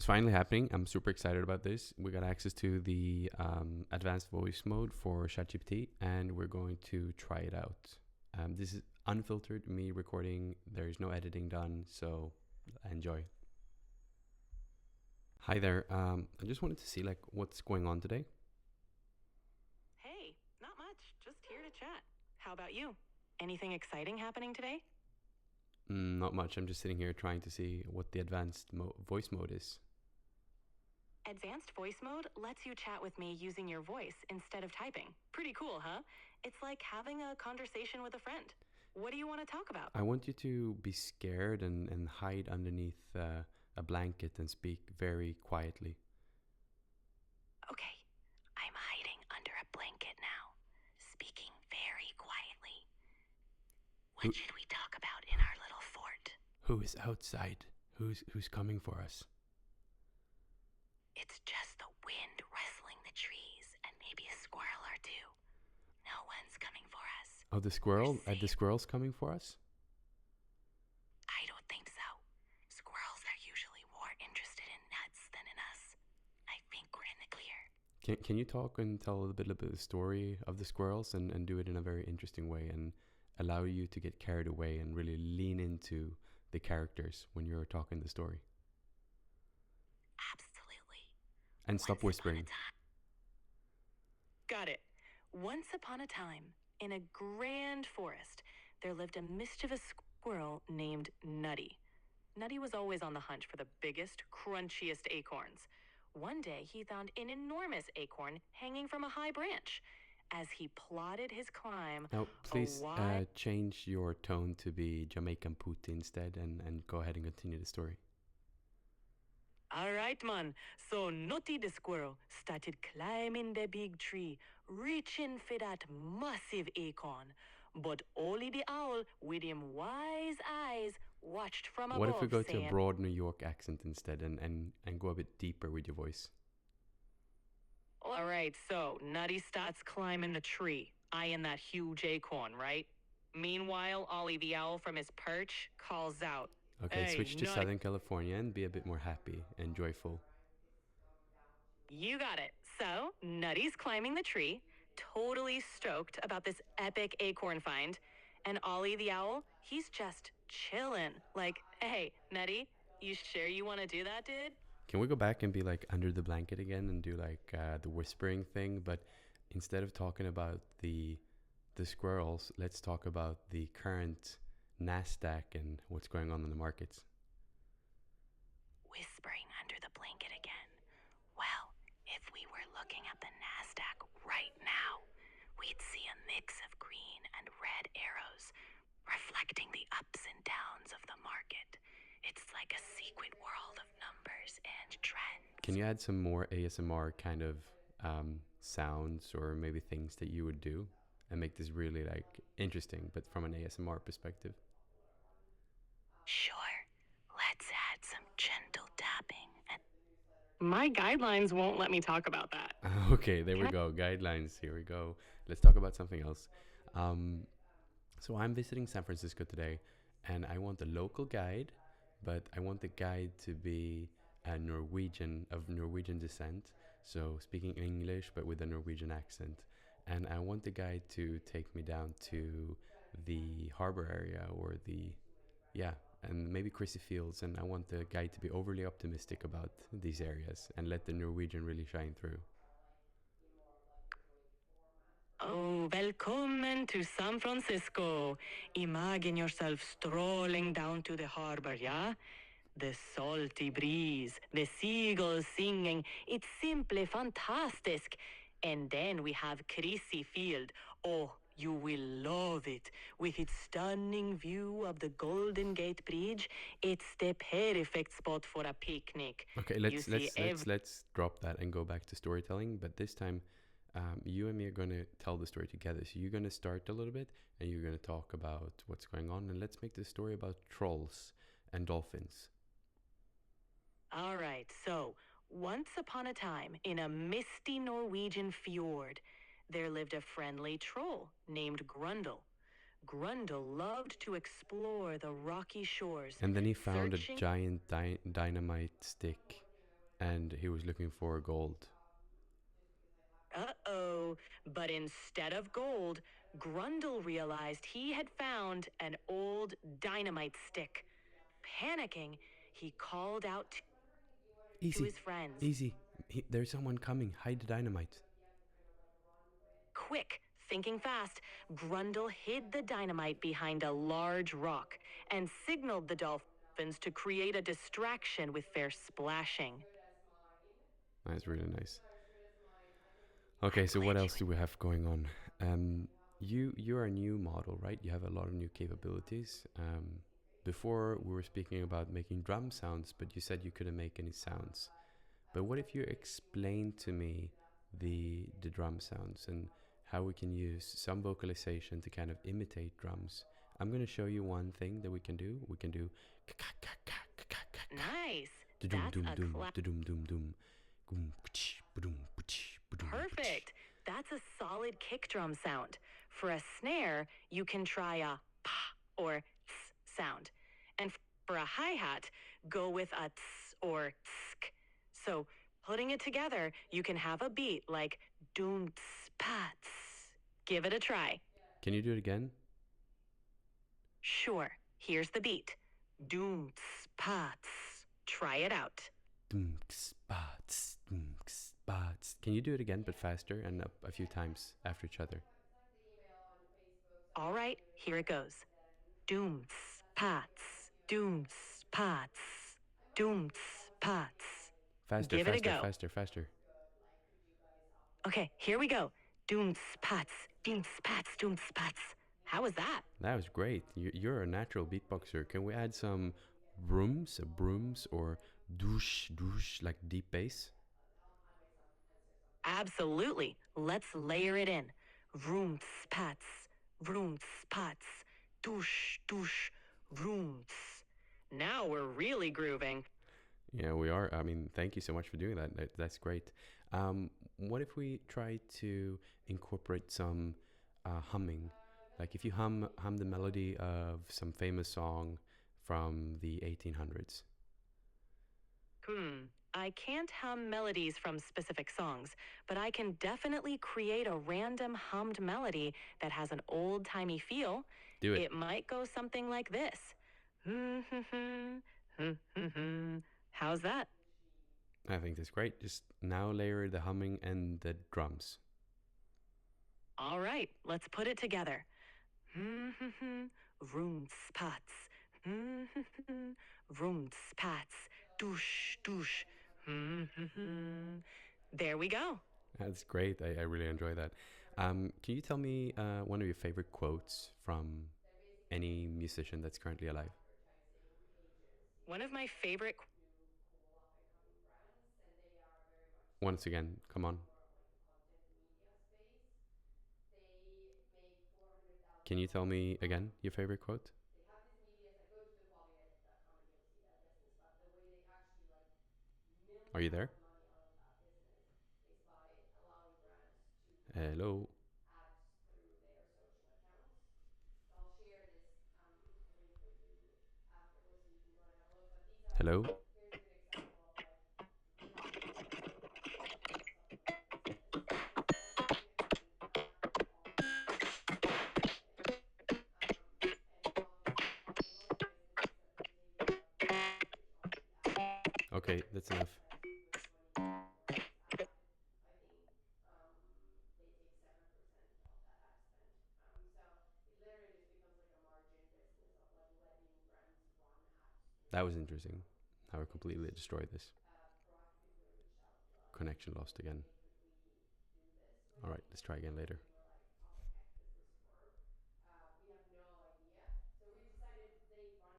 finally happening. I'm super excited about this. We got access to the advanced voice mode for ChatGPT, and we're going to try it out. This is unfiltered, me recording. There's no editing done, so enjoy. Hi there. I just wanted to see what's going on today. Hey, not much. Just here to chat. How about you? Anything exciting happening today? Not much. I'm just sitting here trying to see what the advanced voice mode is. Advanced voice mode lets you chat with me using your voice instead of typing. Pretty cool, huh? It's like having a conversation with a friend. What do you want to talk about? I want you to be scared and hide underneath a blanket and speak very quietly. Okay, I'm hiding under a blanket now, speaking very quietly. What should we talk about in our little fort? Who is outside? Who's coming for us? It's just the wind rustling the trees and maybe a squirrel or two. No one's coming for us. Oh, the squirrel? Are the squirrels coming for us? I don't think so. Squirrels are usually more interested in nuts than in us. I think we're in the clear. Can you talk and tell a little bit of the story of the squirrels and do it in a very interesting way and allow you to get carried away and really lean into the characters when you're talking the story? Absolutely. And stop whispering. Got it. Once upon a time, in a grand forest, there lived a mischievous squirrel named Nutty. Nutty was always on the hunt for the biggest, crunchiest acorns. One day, he found an enormous acorn hanging from a high branch. As he plotted his climb, Now, please change your tone to be Jamaican Pooty instead and go ahead and continue the story. All right, man. So Nutty the squirrel started climbing the big tree, reaching for that massive acorn. But Ollie the owl, with him wise eyes, watched from above. What if we go to saying, a broad New York accent instead and go a bit deeper with your voice? All right, so Nutty starts climbing the tree, eyeing that huge acorn, right? Meanwhile, Ollie the owl from his perch calls out, Okay, "Hey, switch to Nutty." Southern California and be a bit more happy and joyful. You got it. So, Nutty's climbing the tree, totally stoked about this epic acorn find. And Ollie the owl, he's just chilling. Like, hey, Nutty, you sure you want to do that, dude? Can we go back and be under the blanket again and do the whispering thing? But instead of talking about the squirrels, let's talk about the current NASDAQ and what's going on in the markets. Whispering under the blanket again. Well, if we were looking at the NASDAQ right now, we'd see a mix of green and red arrows reflecting the ups and downs of the market. It's like a secret world of numbers and trends. Can you add some more ASMR kind of sounds or maybe things that you would do and make this really interesting, but from an ASMR perspective? Sure. Let's add some gentle tapping. My guidelines won't let me talk about that. Okay, there we go. Guidelines. Here we go. Let's talk about something else. So I'm visiting San Francisco today, and I want a local guide, but I want the guide to be a Norwegian of Norwegian descent, so speaking English but with a Norwegian accent. And I want the guide to take me down to the harbor area or and maybe Chrissy Fields. And I want the guide to be overly optimistic about these areas and let the Norwegian really shine through. Oh, welcome to San Francisco. Imagine yourself strolling down to the harbor, yeah? The salty breeze, the seagulls singing, it's simply fantastic. And then we have Chrissy Field. Oh, you will love it. With its stunning view of the Golden Gate Bridge, it's the perfect spot for a picnic. Okay, let's drop that and go back to storytelling. But this time, you and me are going to tell the story together. So you're going to start a little bit, and you're going to talk about what's going on, and let's make this story about trolls and dolphins. All right, so once upon a time, in a misty Norwegian fjord, there lived a friendly troll named Grundle. Grundle loved to explore the rocky shores. And then he found a giant dynamite stick and he was looking for gold. Uh-oh. But instead of gold, Grundle realized he had found an old dynamite stick. Panicking, he called out to Easy, his friends. easy. There's someone coming. Hide the dynamite. Quick, thinking fast, Grundle hid the dynamite behind a large rock and signaled the dolphins to create a distraction with their splashing. That's really nice. Okay, so what else do we have going on? You're a new model, right? You have a lot of new capabilities. Before we were speaking about making drum sounds, but you said you couldn't make any sounds. But what if you explain to me the drum sounds and how we can use some vocalization to kind of imitate drums? I'm going to show you one thing that we can do. We can do Nice. doom That's doom a doom doom doom doom. Perfect. That's a solid kick drum sound. For a snare, you can try a pa or ts sound. And for a hi-hat, go with a ts or tsk. So putting it together, you can have a beat like doom ts pats. Give it a try. Can you do it again? Sure. Here's the beat. Doom ts pats. Try it out. Can you do it again but faster and a few times after each other? All right, here it goes. Dooms, pats, dooms, pats, dooms, pats. Faster, Give it a faster, go. faster, faster. Okay, here we go. Dooms, pats, dooms, pats, dooms, pats. How was that? That was great. You're a natural beatboxer. Can we add some brooms, or douche, douche, like deep bass? Absolutely. Let's layer it in. Rooms, pats, rooms, pats, douche, douche, rooms. Now we're really grooving. Yeah, we are. I mean, thank you so much for doing that. That's great. What if we try to incorporate some humming? Like if you hum the melody of some famous song from the 1800s. I can't hum melodies from specific songs, but I can definitely create a random hummed melody that has an old timey feel. Do it. It might go something like this. How's that? I think that's great. Just now layer the humming and the drums. All right, let's put it together. Room spots. Room spots. Douche, douche. There we go. That's great. I really enjoy that. Can you tell me one of your favorite quotes from any musician that's currently alive? One of my favorite. Once again, come on. Can you tell me again your favorite quote? Are you there? Hello? Hello? Okay, that's enough. That was interesting. How I completely destroyed this. Connection lost again. Alright, let's try again later.